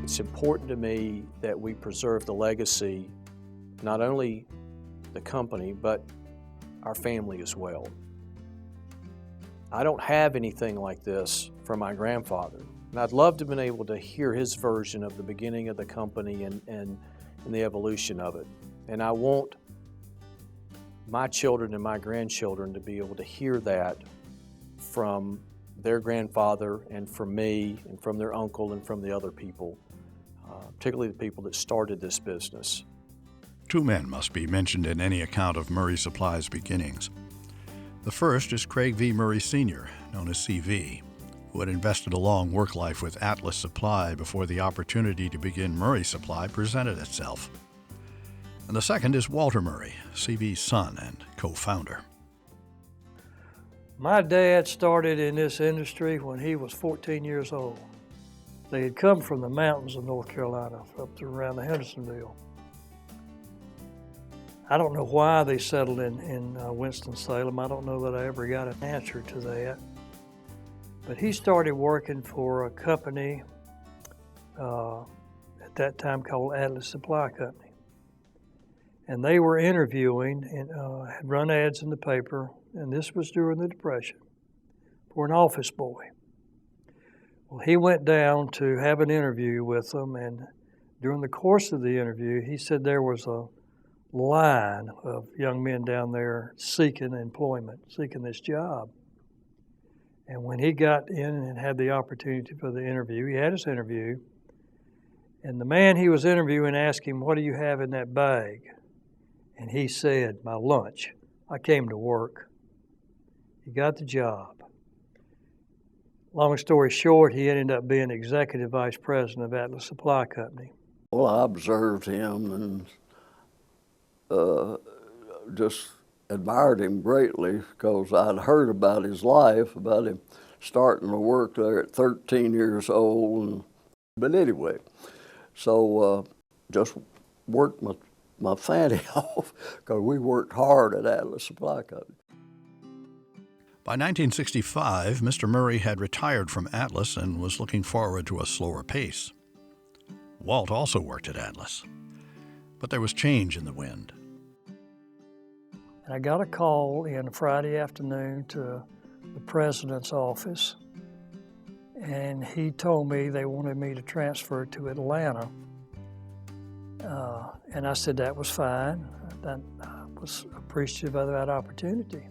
It's important to me that we preserve the legacy, not only the company, but our family as well. I don't have anything like this from my grandfather, and I'd love to have been able to hear his version of the beginning of the company and the evolution of it. And I want my children and my grandchildren to be able to hear that from their grandfather and from me and from their uncle and from the other people, particularly the people that started this business. Two men must be mentioned in any account of Murray Supply's beginnings. The first is Craig V. Murray Sr., known as CV, who had invested a long work life with Atlas Supply before the opportunity to begin Murray Supply presented itself. And the second is Walter Murray, CV's son and co-founder. My dad started in this industry when he was 14 years old. They had come from the mountains of North Carolina up to around the Hendersonville. I don't know why they settled in Winston-Salem. I don't know that I ever got an answer to that. But he started working for a company at that time called Atlas Supply Company. And they were interviewing and had run ads in the paper, and this was during the Depression, for an office boy. Well, he went down to have an interview with them, and during the course of the interview, he said there was a line of young men down there seeking employment, seeking this job. And when he got in and had the opportunity for the interview, he had his interview, and the man he was interviewing asked him, "What do you have in that bag?" And he said, "My lunch. I came to work." He got the job. Long story short, he ended up being executive vice president of Atlas Supply Company. Well, I observed him and just admired him greatly because I'd heard about his life, about him starting to work there at 13 years old. But anyway, so just worked my fanny off because we worked hard at Atlas Supply Company. By 1965, Mr. Murray had retired from Atlas and was looking forward to a slower pace. Walt also worked at Atlas, but there was change in the wind. I got a call in Friday afternoon to the president's office, and he told me they wanted me to transfer to Atlanta. And I said that was fine. I was appreciative of that opportunity.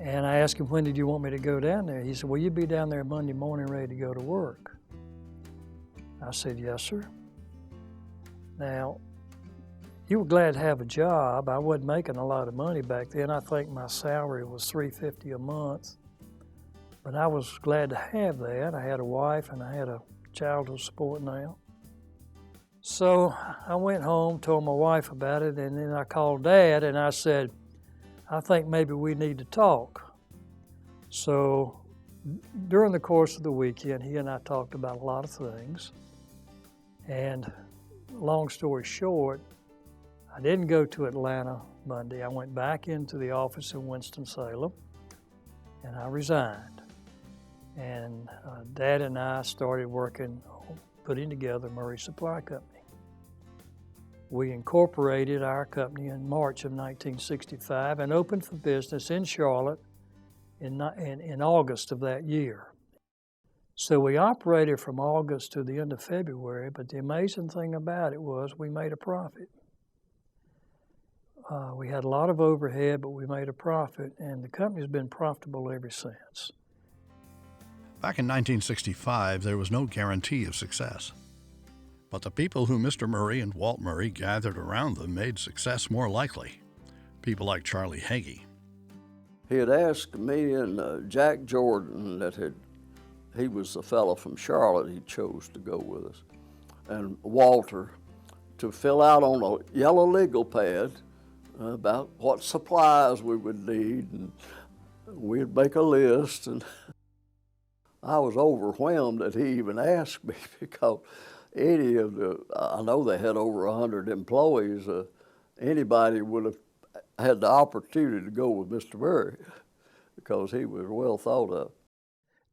And I asked him, "When did you want me to go down there?" He said, "Well, you'll be down there Monday morning ready to go to work." I said, "Yes, sir." Now, you were glad to have a job. I wasn't making a lot of money back then. I think my salary was $350 a month. But I was glad to have that. I had a wife and I had a child to support now. So I went home, told my wife about it, and then I called Dad and I said, "I think maybe we need to talk." So during the course of the weekend, he and I talked about a lot of things. And long story short, I didn't go to Atlanta Monday. I went back into the office in Winston-Salem and I resigned. And Dad and I started working, putting together Murray Supply Company. We incorporated our company in March of 1965 and opened for business in Charlotte in August of that year. So we operated from August to the end of February, but the amazing thing about it was we made a profit. We had a lot of overhead, but we made a profit, and the company's been profitable ever since. Back in 1965, there was no guarantee of success. But the people who Mr. Murray and Walt Murray gathered around them made success more likely. People like Charlie Hagee. He had asked me and Jack Jordan he was the fellow from Charlotte he chose to go with us, and Walter, to fill out on a yellow legal pad about what supplies we would need, and we'd make a list. And I was overwhelmed that he even asked me because I know they had over 100 employees, anybody would have had the opportunity to go with Mr. Murray because he was well thought of.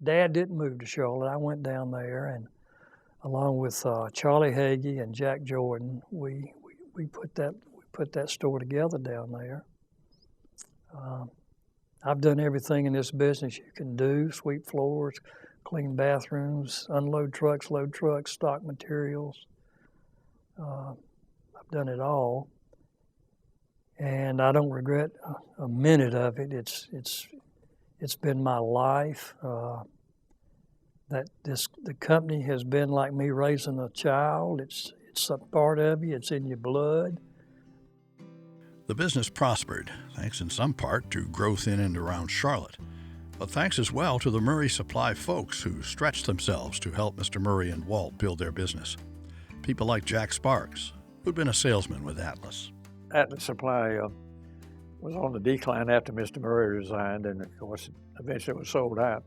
Dad didn't move to Charlotte. I went down there, and along with Charlie Hagee and Jack Jordan, we put that store together down there. I've done everything in this business you can do: sweep floors, clean bathrooms, unload trucks, load trucks, stock materials. I've done it all, and I don't regret a minute of it. It's been my life. The company has been like me raising a child. It's a part of you. It's in your blood. The business prospered, thanks in some part to growth in and around Charlotte, but thanks as well to the Murray Supply folks who stretched themselves to help Mr. Murray and Walt build their business. People like Jack Sparks, who'd been a salesman with Atlas. Atlas Supply was on the decline after Mr. Murray resigned, and of course, eventually it was sold out.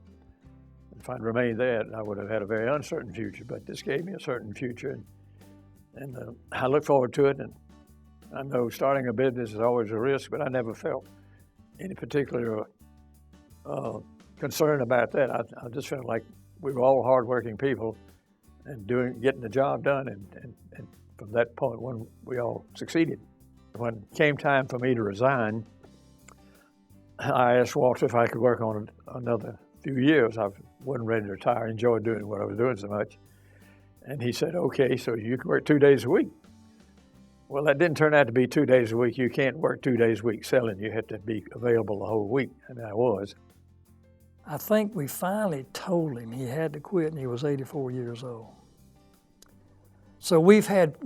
If I'd remained there, I would have had a very uncertain future, but this gave me a certain future, and I look forward to it. And I know starting a business is always a risk, but I never felt any particular concern about that. I just felt like we were all hardworking people and getting the job done, and from that point when we all succeeded. When it came time for me to resign, I asked Walter if I could work on another few years. I wasn't ready to retire. I enjoyed doing what I was doing so much. And he said, okay, so you can work 2 days a week. Well, that didn't turn out to be 2 days a week. You can't work 2 days a week selling. You have to be available the whole week, and I was. I think we finally told him he had to quit, and he was 84 years old. So we've had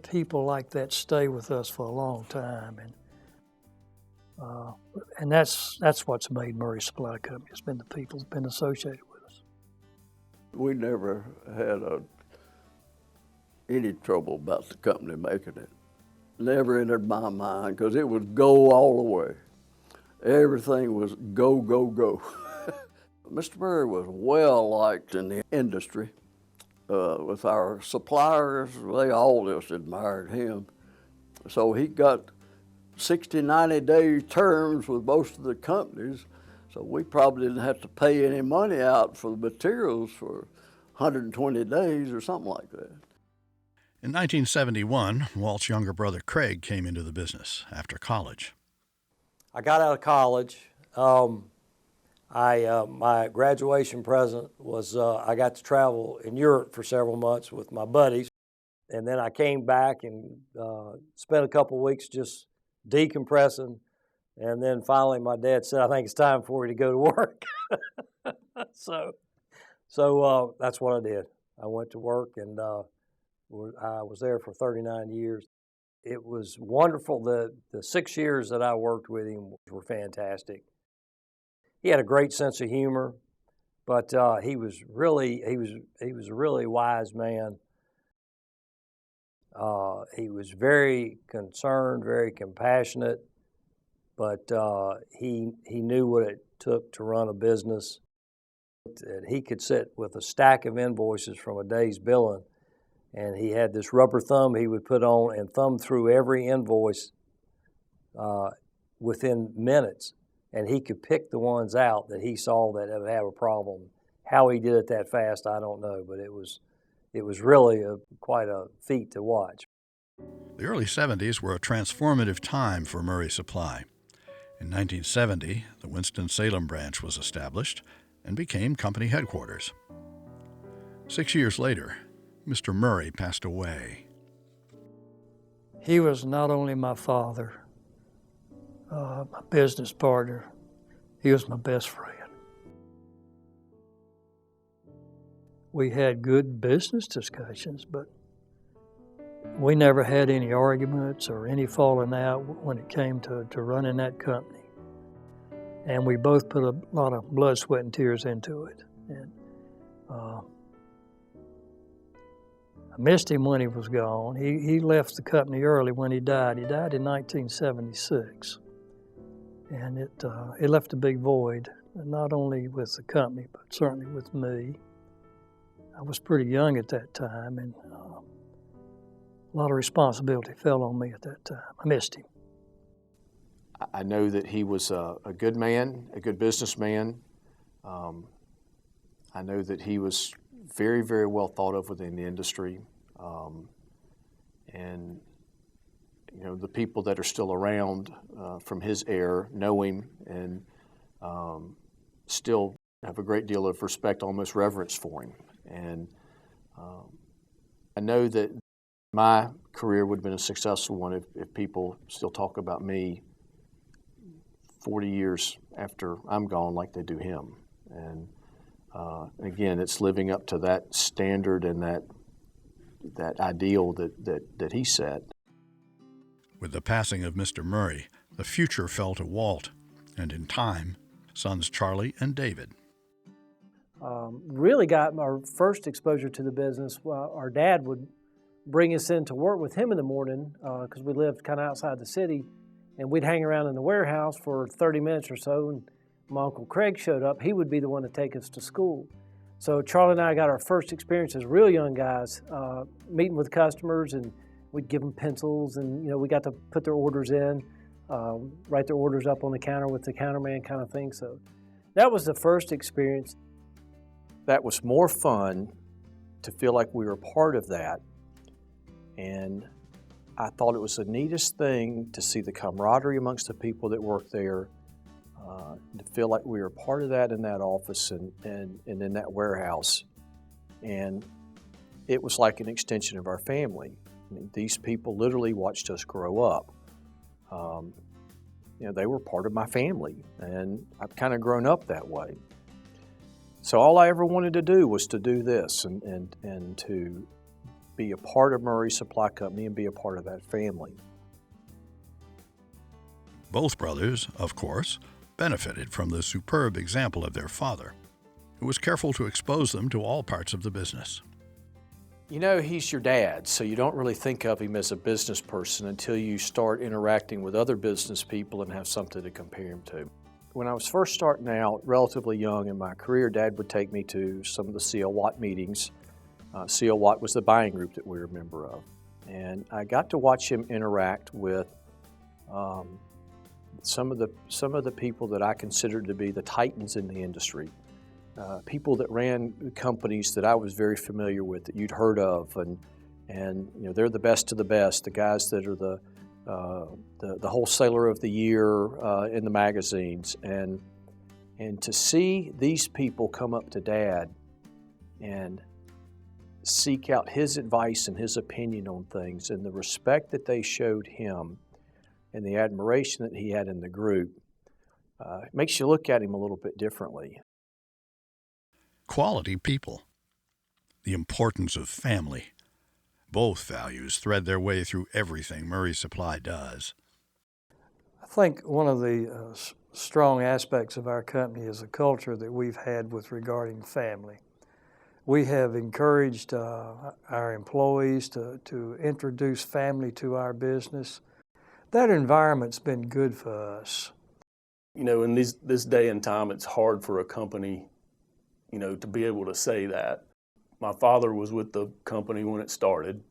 people like that stay with us for a long time, and that's what's made Murray Supply Company. It's been the people who've been associated with us. We never had any trouble about the company making it. Never entered my mind, because it would go all the way. Everything was go, go, go. Mr. Murray was well liked in the industry. With our suppliers, they all just admired him. So he got 60, 90-day terms with most of the companies, so we probably didn't have to pay any money out for the materials for 120 days or something like that. In 1971, Walt's younger brother Craig came into the business after college. I got out of college. My graduation present was I got to travel in Europe for several months with my buddies. And then I came back and spent a couple weeks just decompressing. And then finally my dad said, I think it's time for you to go to work. So that's what I did. I went to work, and I was there for 39 years. It was wonderful. The 6 years that I worked with him were fantastic. He had a great sense of humor, but he was a really wise man. He was very concerned, very compassionate, but he knew what it took to run a business. He could sit with a stack of invoices from a day's billing, and he had this rubber thumb he would put on and thumb through every invoice within minutes. And he could pick the ones out that he saw that would have a problem. How he did it that fast, I don't know, but it was really quite a feat to watch. The early 70s were a transformative time for Murray Supply. In 1970, the Winston-Salem branch was established and became company headquarters. 6 years later, Mr. Murray passed away. He was not only my father, my business partner, he was my best friend. We had good business discussions, but we never had any arguments or any falling out when it came to running that company. And we both put a lot of blood, sweat, and tears into it. And I missed him when he was gone. He left the company early when he died. He died in 1976. And it left a big void, not only with the company, but certainly with me. I was pretty young at that time, and a lot of responsibility fell on me at that time. I missed him. I know that he was a good man, a good businessman. I know that he was very, very well thought of within the industry. And you know, the people that are still around from his era know him and still have a great deal of respect, almost reverence for him. And I know that my career would have been a successful one if people still talk about me 40 years after I'm gone like they do him. And again, it's living up to that standard and that ideal that he set. With the passing of Mr. Murray, the future fell to Walt, and in time, sons Charlie and David. Really got our first exposure to the business. Our dad would bring us in to work with him in the morning because we lived kind of outside the city, and we'd hang around in the warehouse for 30 minutes or so, and my Uncle Craig showed up. He would be the one to take us to school. So Charlie and I got our first experience as real young guys, meeting with customers, and we'd give them pencils, and you know, we got to put their orders in, write their orders up on the counter with the counterman kind of thing. So that was the first experience. That was more fun to feel like we were part of that. And I thought it was the neatest thing to see the camaraderie amongst the people that worked there, to feel like we were part of that in that office and in that warehouse. And it was like an extension of our family. I mean, these people literally watched us grow up. You know, they were part of my family, and I've kind of grown up that way. So all I ever wanted to do was to do this and to be a part of Murray Supply Company and be a part of that family. Both brothers, of course, benefited from the superb example of their father, who was careful to expose them to all parts of the business. You know, he's your dad, so you don't really think of him as a business person until you start interacting with other business people and have something to compare him to. When I was first starting out, relatively young in my career, Dad would take me to some of the C.L. Watt meetings. C.L. Watt was the buying group that we were a member of. And I got to watch him interact with some of the people that I considered to be the titans in the industry. People that ran companies that I was very familiar with, that you'd heard of, and you know, they're the best of the best, the guys that are the wholesaler of the year in the magazines, and to see these people come up to Dad and seek out his advice and his opinion on things, and the respect that they showed him and the admiration that he had in the group, it makes you look at him a little bit differently. Quality people. The importance of family. Both values thread their way through everything Murray Supply does. I think one of the strong aspects of our company is the culture that we've had with regarding family. We have encouraged our employees to introduce family to our business. That environment's been good for us. You know, in this day and time, it's hard for a company, you know, to be able to say that. My father was with the company when it started.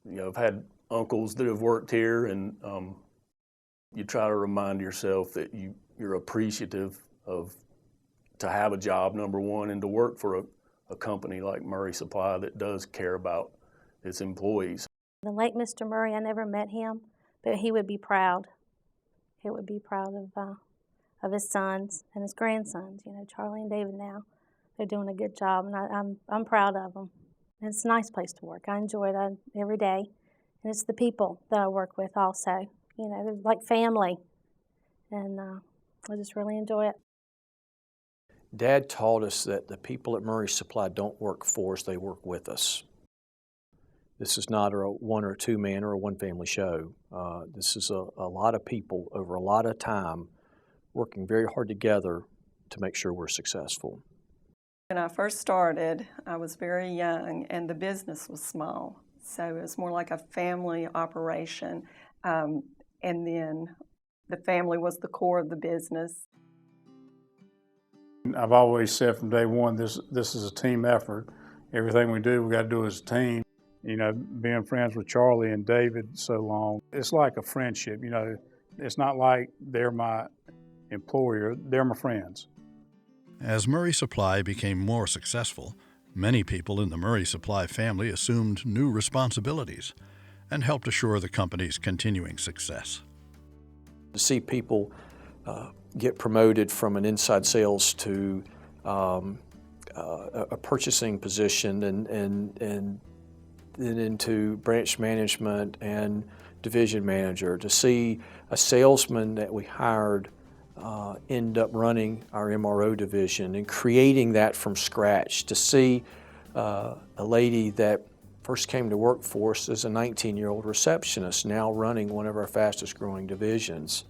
You know, I've had uncles that have worked here, and you try to remind yourself that you're appreciative of to have a job, number one, and to work for a company like Murray Supply that does care about its employees. The late Mr. Murray, I never met him, but he would be proud. He would be proud of his sons and his grandsons. You know, Charlie and David now, they're doing a good job, and I'm proud of them. And it's a nice place to work. I enjoy it every day, and it's the people that I work with also. You know, they're like family, and I just really enjoy it. Dad taught us that the people at Murray Supply don't work for us, they work with us. This is not a one or two man or a one family show. This is a lot of people over a lot of time working very hard together to make sure we're successful. When I first started, I was very young and the business was small. So it was more like a family operation. And then the family was the core of the business. I've always said from day one, this is a team effort. Everything we do, we got to do as a team. You know, being friends with Charlie and David so long, it's like a friendship. You know, it's not like they're my employer, they're my friends. As Murray Supply became more successful, many people in the Murray Supply family assumed new responsibilities and helped assure the company's continuing success. To see people get promoted from an inside sales to a purchasing position and then into branch management and division manager, to see a salesman that we hired end up running our MRO division and creating that from scratch, to see a lady that first came to work for us as a 19-year-old receptionist now running one of our fastest growing divisions.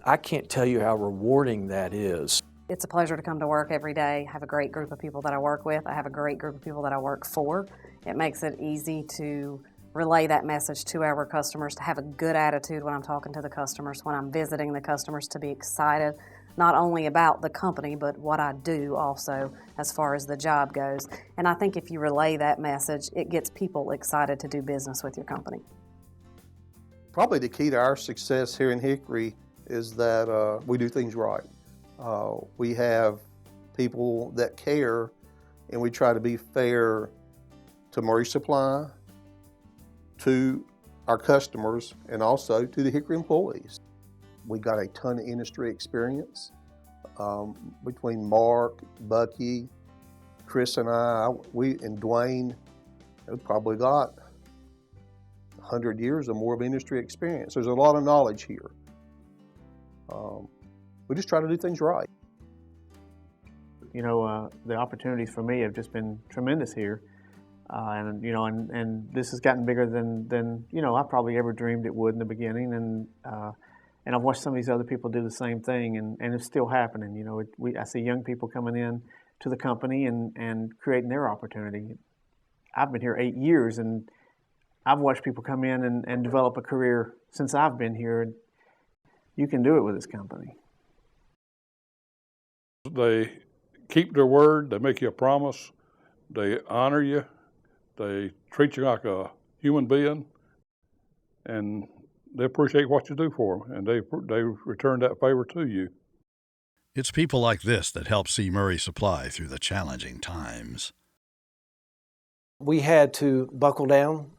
I can't tell you how rewarding that is. It's a pleasure to come to work every day. I have a great group of people that I work with. I have a great group of people that I work for. It makes it easy to relay that message to our customers, to have a good attitude when I'm talking to the customers, when I'm visiting the customers, to be excited not only about the company but what I do also as far as the job goes. And I think if you relay that message, it gets people excited to do business with your company. Probably the key to our success here in Hickory is that we do things right. We have people that care, and we try to be fair to Murray Supply, to our customers, and also to the Hickory employees. We got a ton of industry experience between Mark, Bucky, Chris and I, and Dwayne. We probably got 100 years or more of industry experience. There's a lot of knowledge here. We just try to do things right. You know, the opportunities for me have just been tremendous here. And this has gotten bigger than I probably ever dreamed it would in the beginning. And I've watched some of these other people do the same thing, and it's still happening. You know, I see young people coming in to the company and creating their opportunity. I've been here 8 years, and I've watched people come in and develop a career since I've been here. You can do it with this company. They keep their word. They make you a promise. They honor you. They treat you like a human being, and they appreciate what you do for them, and they return that favor to you. It's people like this that help see Murray Supply through the challenging times. We had to buckle down,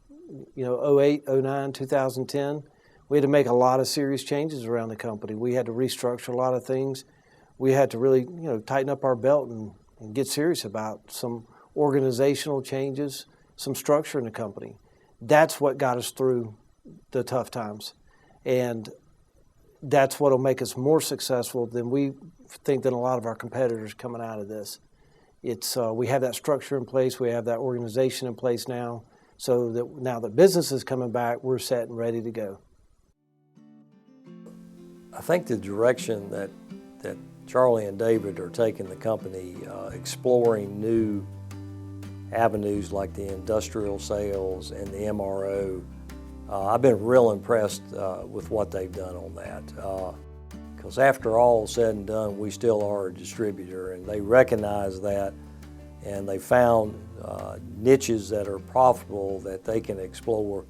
08, 09, 2010. We had to make a lot of serious changes around the company. We had to restructure a lot of things. We had to really, tighten up our belt and get serious about some organizational changes, some structure in the company. That's what got us through the tough times. And that's what will make us more successful than we think than a lot of our competitors coming out of this. It's we have that structure in place. We have that organization in place now, so that now that business is coming back, we're set and ready to go. I think the direction that Charlie and David are taking the company, exploring new avenues like the industrial sales and the MRO, I've been real impressed with what they've done on that. Because after all said and done, we still are a distributor, and they recognize that, and they found niches that are profitable that they can explore.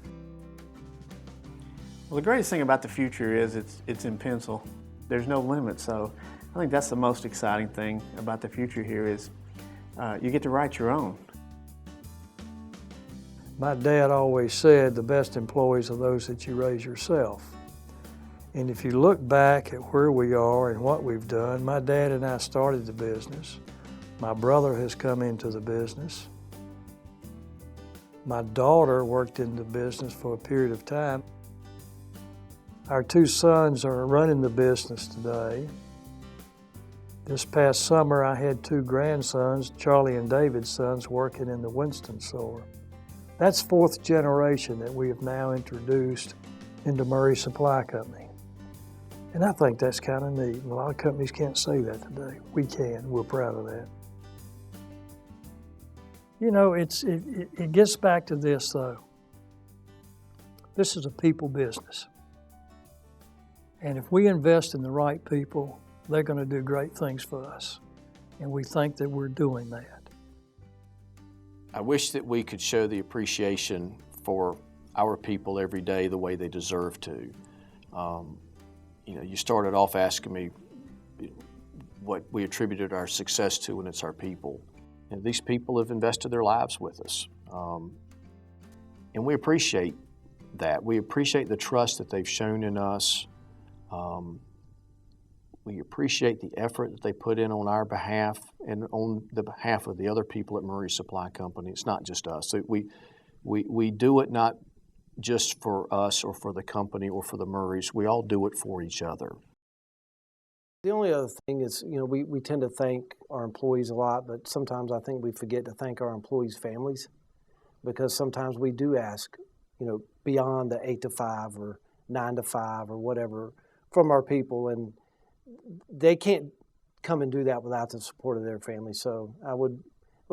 Well, the greatest thing about the future is it's in pencil. There's no limit, so I think that's the most exciting thing about the future here is you get to write your own. My dad always said the best employees are those that you raise yourself. And if you look back at where we are and what we've done, my dad and I started the business. My brother has come into the business. My daughter worked in the business for a period of time. Our two sons are running the business today. This past summer, I had two grandsons, Charlie and David's sons, working in the Winston store. That's fourth generation that we have now introduced into Murray Supply Company. And I think that's kind of neat. A lot of companies can't say that today. We can. We're proud of that. It gets back to this, though. This is a people business. And if we invest in the right people, they're going to do great things for us. And we think that we're doing that. I wish that we could show the appreciation for our people every day the way they deserve to. You started off asking me, what we attributed our success to, and it's our people. And these people have invested their lives with us. And we appreciate that. We appreciate the trust that they've shown in us. We appreciate the effort that they put in on our behalf and on the behalf of the other people at Murray Supply Company. It's not just us. We do it not just for us or for the company or for the Murrays. We all do it for each other. The only other thing is, we tend to thank our employees a lot, but sometimes I think we forget to thank our employees' families, because sometimes we do ask, beyond the 8 to 5 or 9 to 5 or whatever from our people, and they can't come and do that without the support of their family. So I would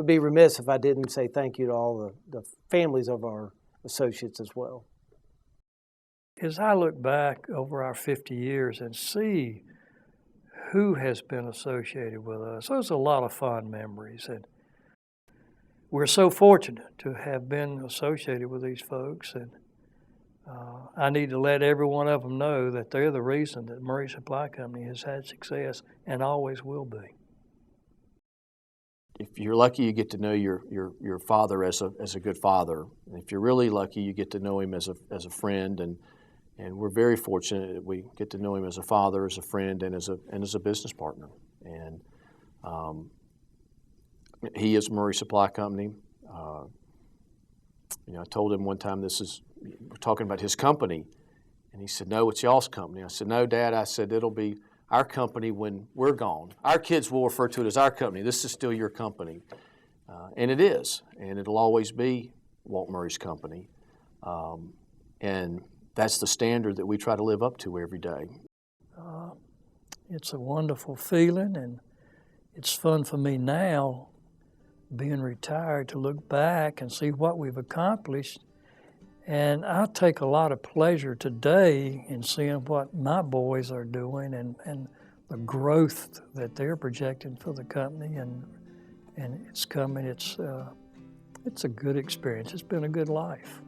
be remiss if I didn't say thank you to all the families of our associates as well. As I look back over our 50 years and see who has been associated with us, there's a lot of fond memories. And we're so fortunate to have been associated with these folks. And I need to let every one of them know that they're the reason that Murray Supply Company has had success and always will be. If you're lucky, you get to know your father as a good father. And if you're really lucky, you get to know him as a friend. And we're very fortunate that we get to know him as a father, as a friend, and as a business partner. And he is Murray Supply Company. I told him one time we're talking about his company, and he said, "No, it's y'all's company." I said, "No, Dad." I said, "It'll be our company when we're gone. Our kids will refer to it as our company. This is still your company." And it is, and it'll always be Walt Murray's company. And that's the standard that we try to live up to every day. It's a wonderful feeling, and it's fun for me now, being retired, to look back and see what we've accomplished. And I take a lot of pleasure today in seeing what my boys are doing and the growth that they're projecting for the company, and it's coming. It's a good experience. It's been a good life.